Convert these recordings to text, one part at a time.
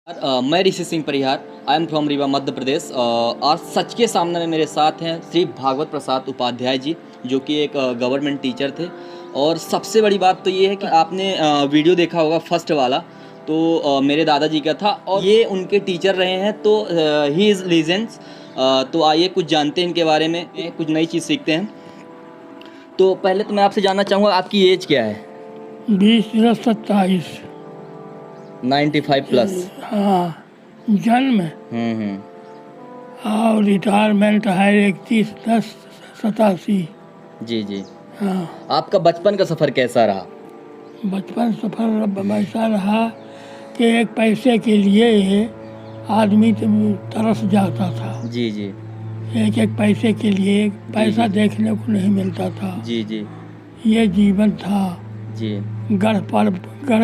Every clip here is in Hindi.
मैं ऋषि Singh Parihar. I am from Rewa Madhya Pradesh. आज सच के सामने में मेरे साथ हैं श्री भागवत प्रसाद उपाध्याय जी, जो कि एक गवर्नमेंट टीचर थे। और सबसे बड़ी बात तो ये है कि आपने वीडियो देखा होगा फर्स्ट वाला, तो मेरे दादाजी का था और ये उनके टीचर रहे हैं। तो ही इज़ लीजेंड्स। तो आइए कुछ जानते हैं इनके बारे में, कुछ नई चीज़ सीखते हैं। तो पहले तो मैं आपसे जानना चाहूँगा, आपकी एज क्या है? 20-27। 95 प्लस। हाँ, जन्म हम्म। और रिटायरमेंट है 31/10/87। जी जी। हाँ, आपका बचपन का सफ़र कैसा रहा? बचपन सफर ऐसा रहा कि एक पैसे के लिए आदमी तरस जाता था। जी जी। एक एक पैसे के लिए पैसा जी। देखने को नहीं मिलता था। जी जी। ये जीवन था। जी गढ़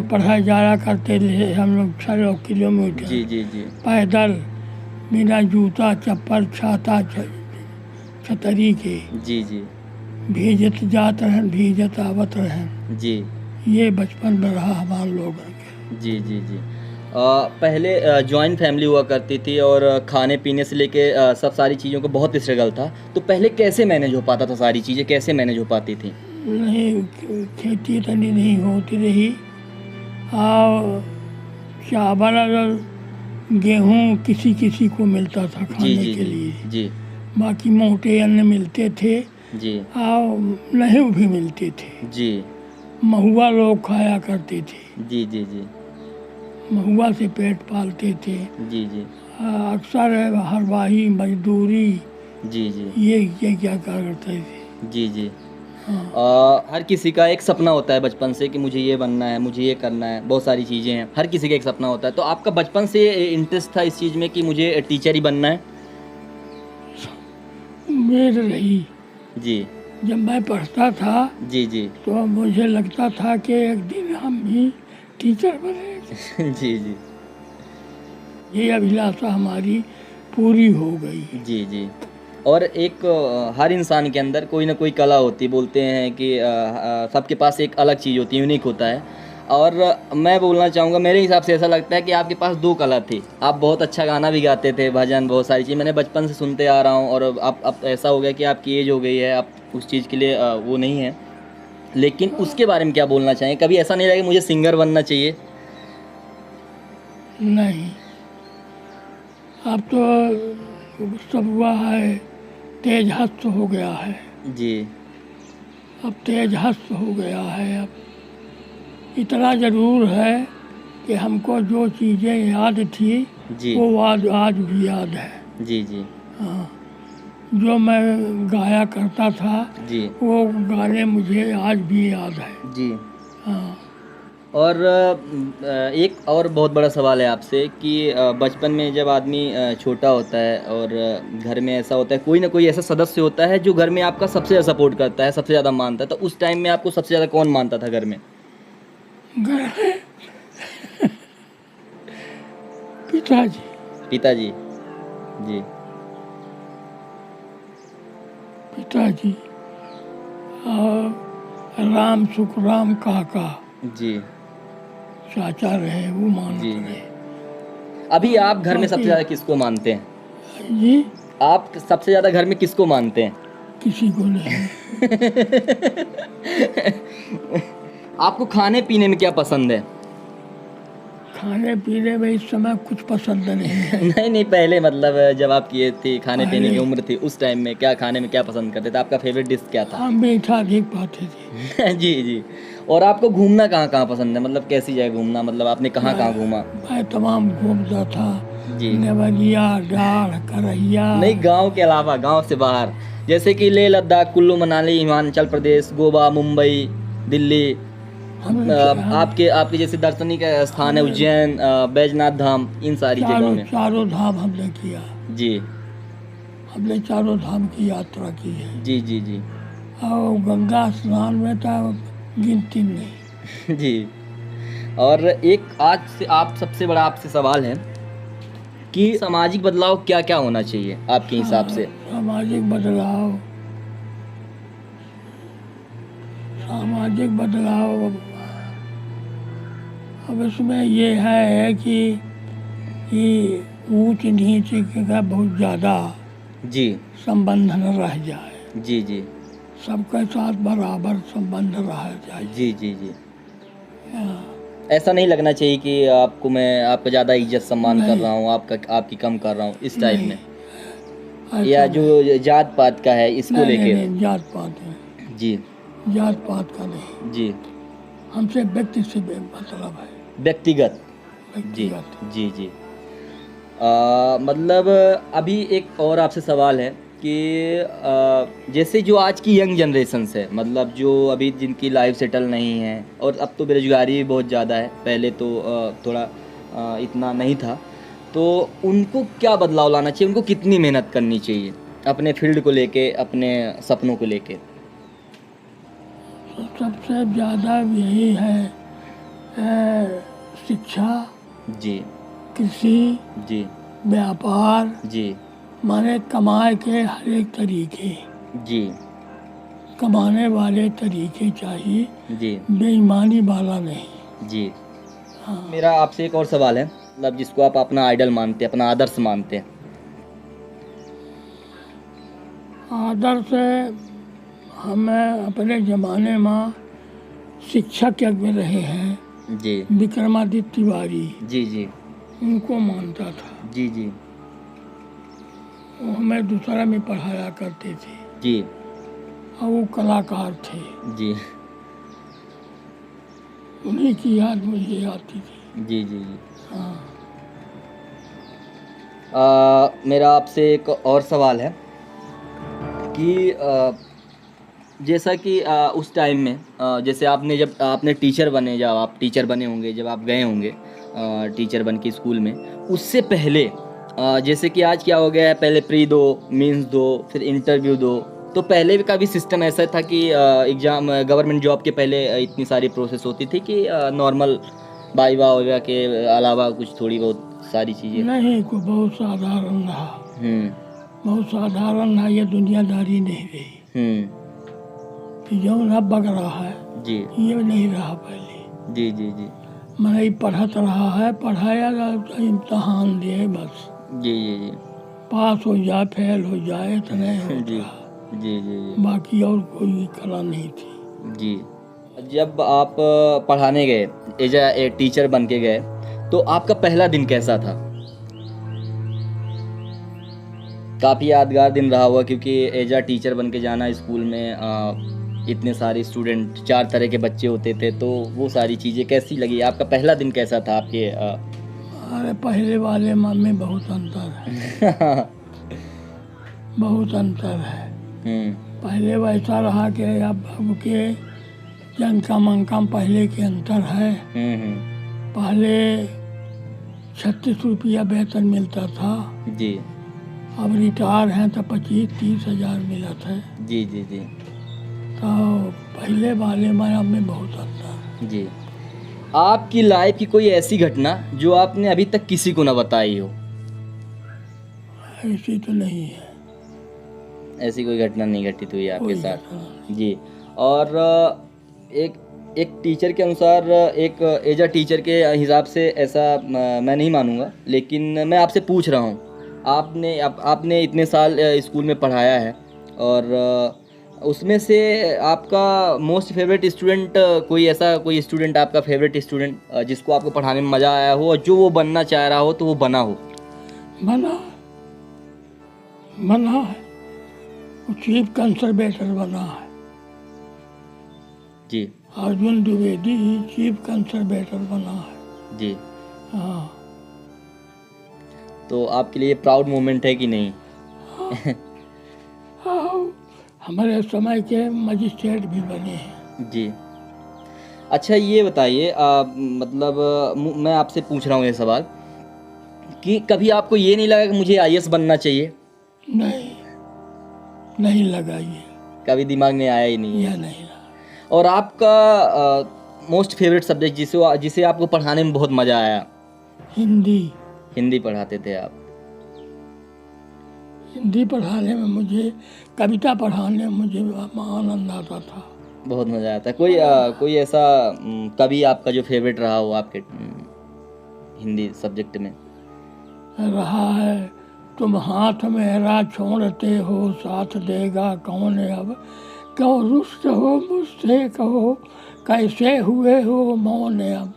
पढ़ाए जाया करते थे हम लोग 6 किलोमीटर जी। जी जी। पैदल, बिना जूता चप्पल छाता छतरी के। जी जी। भीजत जात रहन भीजत आवत रहन। जी ये बचपन में रहा हमारे लोगों के। जी। जी जी। पहले जॉइंट फैमिली हुआ करती थी और खाने पीने से लेके सब सारी चीज़ों का बहुत स्ट्रगल था। तो पहले कैसे मैनेज हो पाता था, सारी चीज़ें कैसे मैनेज हो पाती थी? नहीं, खेती तनी नहीं होती रही। और चावल अगर गेहूँ किसी किसी को मिलता था जी खाने जी के जी। लिए। जी बाकी मोटे अन्न मिलते थे जी। और नहीं भी मिलते थे। जी महुआ लोग खाया करते थे। जी। जी जी। महुआ से पेट पालते थे। जी जी। अक्सर हरवाही मजदूरी जी जी। ये क्या करते थे। जी जी। हाँ, हर किसी का एक सपना होता है बचपन से कि मुझे ये बनना है, मुझे ये करना है, बहुत सारी चीज़ें हैं, हर किसी का एक सपना होता है। तो आपका बचपन से इंटरेस्ट था इस चीज़ में कि मुझे टीचर ही बनना है? मेर रही। जी जब मैं पढ़ता था जी। जी तो मुझे लगता था कि एक दिन हम भी टीचर बनेंगे। जी जी। ये अभिलाषा हमारी पूरी हो गई। जी जी। और एक हर इंसान के अंदर कोई ना कोई कला होती है। बोलते हैं कि सबके पास एक अलग चीज़ होती है, यूनिक होता है। और मैं बोलना चाहूँगा, मेरे हिसाब से ऐसा लगता है कि आपके पास दो कला थी। आप बहुत अच्छा गाना भी गाते थे, भजन, बहुत सारी चीज़ मैंने बचपन से सुनते आ रहा हूँ। और अब ऐसा हो गया कि आपकी एज हो गई है, आप उस चीज़ के लिए वो नहीं है। लेकिन उसके बारे में क्या बोलना चाहिए? कभी ऐसा नहीं लगा कि मुझे सिंगर बनना चाहिए? नहीं, अब तो सब हुआ है, तेज हस्त हो गया है। जी अब तेज हस्त हो गया है। अब इतना ज़रूर है कि हमको जो चीज़ें याद थी जी। वो आज भी याद है। जी जी। हाँ, जो मैं गाया करता था जी वो गाने मुझे आज भी याद है। जी। हाँ, और एक और बहुत बड़ा सवाल है आपसे कि बचपन में जब आदमी छोटा होता है और घर में ऐसा होता है, कोई ना कोई ऐसा सदस्य होता है जो घर में आपका सबसे ज़्यादा सपोर्ट करता है, सबसे ज़्यादा मानता है। तो उस टाइम में आपको सबसे ज़्यादा कौन मानता था घर में? घर में पिताजी। पिताजी। जी पिताजी और राम सुखराम काका जी। चाचा रहे, वो जी मानते जी। रहे। अभी आप घर में सबसे बाकी ज़्यादा किसको मानते हैं? जी, आप सबसे ज़्यादा घर में किसको मानते हैं? किसी को नहीं। आपको खाने पीने में क्या पसंद है? खाने पीने में इस समय कुछ पसंद नहीं है। नहीं नहीं, पहले मतलब जब आपकी ये थी खाने पीने की पहले उम्र थी, उस टाइम में क्या खाने में क्या पसंद करते थे? आपका फेवरेट डिश क्या था? हम मीठा अधिक पाते थे। जी जी। और आपको घूमना कहाँ कहाँ पसंद है? मतलब कैसी जगह घूमना, मतलब आपने कहाँ मैं कहाँ घूमा? मैं तमाम घूमता था। जी। नेवलिया, डाढ़, करहिया। नहीं, गांव के अलावा, गांव से बाहर, जैसे कि लेह लद्दाख, कुल्लू मनाली, हिमाचल प्रदेश, गोवा, मुंबई, दिल्ली। हमने आपके आपके जैसे दार्शनिक स्थान है, हमने उज्जैन, बैजनाथ धाम, इन सारी जगहों चारों में। चारों धाम हमने किया। जी हमने चारों धाम की यात्रा की है। जी। जी जी। और गंगा स्नान में तो गिनती नहीं। जी। और एक आज से आप सबसे बड़ा आपसे सवाल है कि सामाजिक बदलाव क्या क्या होना चाहिए आपके हिसाब से? सामाजिक बदलाव, सामाजिक बदलाव अब इसमें ये है कि कि ऊंच नीच का बहुत ज़्यादा जी संबंध न रह जाए, जी जी सबके साथ बराबर संबंध रह जाए। जी जी जी। ऐसा नहीं लगना चाहिए कि आपको मैं आपका ज़्यादा इज्जत सम्मान कर नहीं। रहा हूँ, आपका आपकी कम कर रहा हूँ, इस टाइप नहीं, में, ऐसा या नहीं। जो जात पात का है इसको नहीं लेके। नहीं, जात पात नहीं, जी जात पात का नहीं, जी। हमसे व्यक्ति से मतलब है, व्यक्तिगत। जी व्यक्तिगत। जी जी। मतलब अभी एक और आपसे सवाल है कि जैसे जो आज की यंग जनरेशन्स है, मतलब जो अभी जिनकी लाइफ सेटल नहीं है, और अब तो बेरोजगारी भी बहुत ज़्यादा है, पहले तो थोड़ा इतना नहीं था, तो उनको क्या बदलाव लाना चाहिए, उनको कितनी मेहनत करनी चाहिए अपने फील्ड को लेके, अपने सपनों को लेके? तो सबसे ज़्यादा यही है शिक्षा, जी कृषि, जी व्यापार, जी माने कमाए के हर एक तरीके, जी कमाने वाले तरीके चाहिए, जी बेईमानी वाला नहीं। जी। हाँ। मेरा आपसे एक और सवाल है, मतलब जिसको आप अपना आइडल मानते हैं, अपना आदर्श मानते हैं। आदर से हमें अपने ज़माने में शिक्षक यज्ञ रहे हैं जी विक्रमादित्य तिवारी, जी जी उनको मानता था। जी जी वो हमें दूसरा में पढ़ाया करते थे जी और वो कलाकार थे, जी उन्हीं की याद मुझे आती थी। जी जी जी। हाँ। मेरा आपसे एक और सवाल है कि जैसा कि उस टाइम में जैसे आपने जब आपने टीचर बने, जब आप टीचर बने होंगे, जब आप गए होंगे टीचर बन के स्कूल में, उससे पहले जैसे कि आज क्या हो गया है, पहले प्री दो, मींस दो, फिर इंटरव्यू दो, तो पहले का भी सिस्टम ऐसा था कि एग्ज़ाम गवर्नमेंट जॉब के पहले इतनी सारी प्रोसेस होती थी कि नॉर्मल वाइवा वगैरह के अलावा कुछ थोड़ी बहुत सारी चीज़ें। नहीं, को बहुत साधारण रहा, हम्म बहुत साधारण रहा, ये दुनियादारी नहीं रही हम्म। कि जो अब बग रहा है, जी ये नहीं रहा पहले। जी जी जी मैंने पढ़त रहा है, पढ़ाया इम्तहान दिए बस, जी जी जी पास हो जाए फेल हो जाए तो नहीं जी होता, जी जी जी बाकी और कोई कला नहीं थी। जी। जब आप पढ़ाने गए, एज ए टीचर बन के गए, तो आपका पहला दिन कैसा था? काफ़ी यादगार दिन रहा होगा, क्योंकि एज अ टीचर बन के जाना स्कूल में, इतने सारे स्टूडेंट, 4 तरह के बच्चे होते थे, तो वो सारी चीज़ें कैसी लगी? आपका पहला दिन कैसा था आपके अरे पहले वाले में बहुत अंतर है, बहुत अंतर है। पहले वैसा रहा कि अब के जनका मंका पहले के अंतर है। पहले 36 रुपया वेतन मिलता था, जी अब रिटायर हैं तो 25-30 हजार मिलत है। जी जी जी तो पहले वाले में बहुत अंतर है। जी। आपकी लाइफ की कोई ऐसी घटना जो आपने अभी तक किसी को ना बताई हो? ऐसी तो नहीं है, ऐसी कोई घटना नहीं घटित हुई आपके कोई साथ? घटना। जी। और एक एक टीचर के अनुसार, एक एज अ टीचर के हिसाब से ऐसा मैं नहीं मानूंगा, लेकिन मैं आपसे पूछ रहा हूँ, आपने इतने साल स्कूल में पढ़ाया है, और उसमें से आपका मोस्ट फेवरेट स्टूडेंट, कोई स्टूडेंट आपका फेवरेट स्टूडेंट जिसको आपको पढ़ाने में मज़ा आया हो, और जो वो बनना चाह रहा हो तो वो बना हो? बना बना है, वो चीफ कंजर्वेटर बना है। जी अर्जुन द्विवेदी ही चीफ कंजर्वेटर बना है। जी। हाँ। तो आपके लिए प्राउड मोमेंट है कि नहीं? हाँ, हमारे समय के मजिस्ट्रेट भी बने हैं। जी। अच्छा ये बताइए, मतलब मैं आपसे पूछ रहा हूँ ये सवाल कि कभी आपको ये नहीं लगा कि मुझे आईएएस बनना चाहिए? नहीं, नहीं लगा ये, कभी दिमाग में आया ही नहीं यह है? नहीं लगा। और आपका मोस्ट फेवरेट सब्जेक्ट जिसे आपको पढ़ाने में बहुत मज़ा आया? हिंदी। हिंदी पढ़ाते थे आप? हिंदी पढ़ाने में मुझे, कविता पढ़ाने में मुझे आनंद आता था। बहुत मज़ा आता है। कोई ऐसा कवि आपका जो फेवरेट रहा हो आपके हिंदी सब्जेक्ट में? रहा है। तुम हाथ मेरा छोड़ते हो, साथ देगा कौन अब। क्यों रुष्ट हो मुझसे कहो, कैसे हुए हो मौन अब।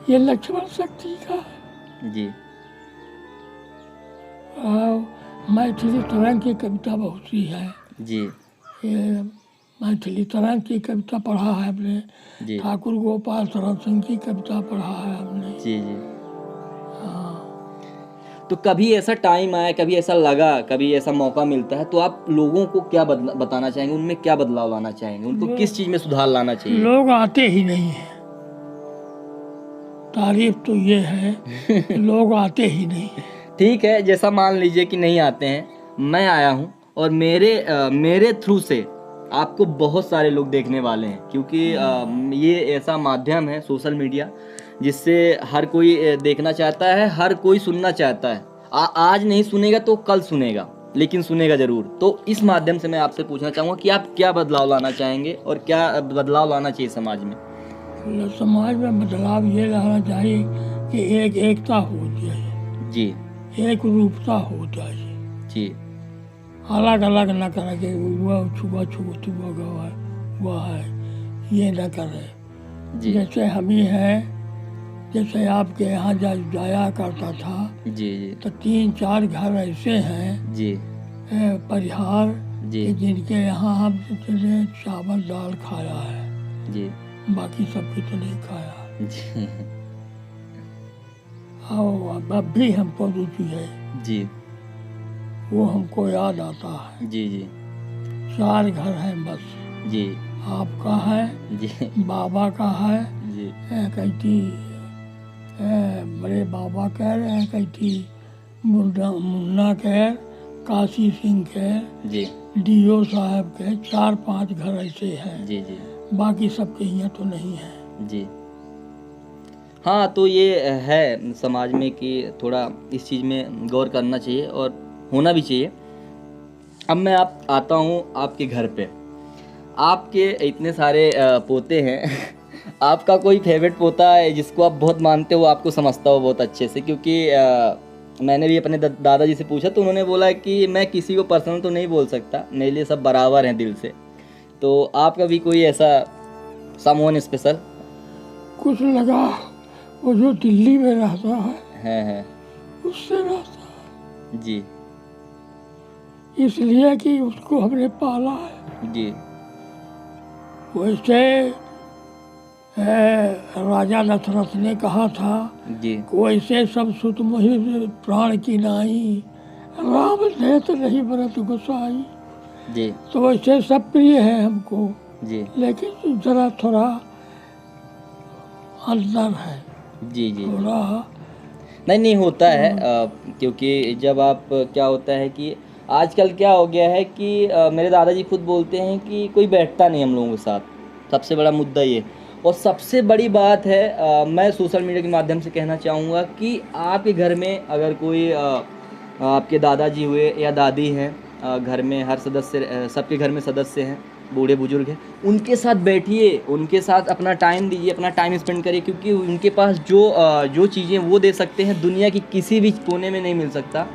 ये लक्ष्मण शक्ति का जी। मैथिली तरंग की कविता बहुत सी है। जी। ये मैथिली तरंग की कविता पढ़ा है हमने, जी। ठाकुर गोपाल शरण सिंह की कविता पढ़ा है हमने। जी। जी। हाँ, तो कभी ऐसा टाइम आया, कभी ऐसा लगा, कभी ऐसा मौका मिलता है तो आप लोगों को क्या बताना चाहेंगे, उनमें क्या बदलाव लाना चाहेंगे, उनको किस चीज़ में सुधार लाना चाहिए? लोग आते ही नहीं है। तारीफ तो ये है कि लोग आते ही नहीं है। ठीक है, जैसा मान लीजिए कि नहीं आते हैं, मैं आया हूँ और मेरे थ्रू से आपको बहुत सारे लोग देखने वाले हैं, क्योंकि ये ऐसा माध्यम है सोशल मीडिया जिससे हर कोई देखना चाहता है, हर कोई सुनना चाहता है। आज नहीं सुनेगा तो कल सुनेगा, लेकिन सुनेगा जरूर। तो इस माध्यम से मैं आपसे पूछना चाहूँगा कि आप क्या बदलाव लाना चाहेंगे और क्या बदलाव लाना चाहिए समाज में? समाज में बदलाव ये लाना चाहिए कि एक एकता हो जाए, जी। एक रूपता हो जाए, जी। अलग अलग न करे कि वह छुआ हुआ है, ये न करे। जी। जैसे हम ही हैं, जैसे आपके यहाँ जाया करता था, जी। जी। तो 3-4 घर ऐसे हैं जी। परिहार जी। कि जिनके यहाँ हम ने चावल दाल खाया है, जी। बाकी सबकी तो नहीं खाया। जी। और अब भी हमको रुचि है, जी। वो हमको याद आता है। जी। जी। 4 घर हैं बस, जी। आपका है, जी। बाबा का है, जी। कहती बड़े बाबा कह रहे हैं, कहती मुन्ना कह, काशी सिंह कह, जी। डीओ साहब के 4-5 घर ऐसे हैं। जी। जी। बाकी सबके यहाँ तो नहीं है। जी। हाँ, तो ये है समाज में कि थोड़ा इस चीज़ में गौर करना चाहिए और होना भी चाहिए। अब मैं आता हूँ आपके घर पे। आपके इतने सारे पोते हैं आपका कोई फेवरेट पोता है जिसको आप बहुत मानते हो, आपको समझता हो बहुत अच्छे से? क्योंकि मैंने भी अपने दादाजी से पूछा तो उन्होंने बोला कि मैं किसी को पर्सनल तो नहीं बोल सकता, मेरे लिए सब बराबर हैं दिल से। तो आपका भी कोई ऐसा समवन स्पेशल? कुछ लगा वो जो दिल्ली में रहता है उससे रहता है, जी। इसलिए कि उसको हमने पाला है। जी। वैसे राजा दशरथ ने कहा था जी। वैसे सब सुत मोहि प्राण की नाई, राम देत नहीं भरत गोसाई। जी। तो वैसे सब प्रिय है हमको, जी। लेकिन जरा थोड़ा अंतर है। जी। जी। थोड़ा नहीं होता है, क्योंकि जब आप क्या होता है कि आजकल क्या हो गया है कि मेरे दादाजी खुद बोलते हैं कि कोई बैठता नहीं हम लोगों के साथ, सबसे बड़ा मुद्दा ये। और सबसे बड़ी बात है, मैं सोशल मीडिया के माध्यम से कहना चाहूँगा कि आपके घर में अगर कोई आपके दादाजी हुए या दादी हैं, घर में हर सदस्य, सबके घर में सदस्य हैं, बूढ़े बुजुर्ग हैं, उनके साथ बैठिए, उनके साथ अपना टाइम दीजिए, अपना टाइम स्पेंड करिए, क्योंकि उनके पास जो चीज़ें वो दे सकते हैं दुनिया की किसी भी कोने में नहीं मिल सकता।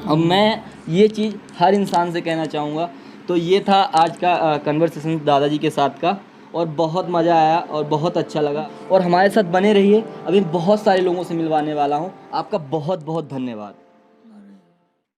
और मैं ये चीज़ हर इंसान से कहना चाहूँगा। तो ये था आज का कन्वर्सेशन दादाजी के साथ का, और बहुत मज़ा आया और बहुत अच्छा लगा। और हमारे साथ बने रहिए, अभी बहुत सारे लोगों से मिलवाने वाला हूँ। आपका बहुत बहुत धन्यवाद।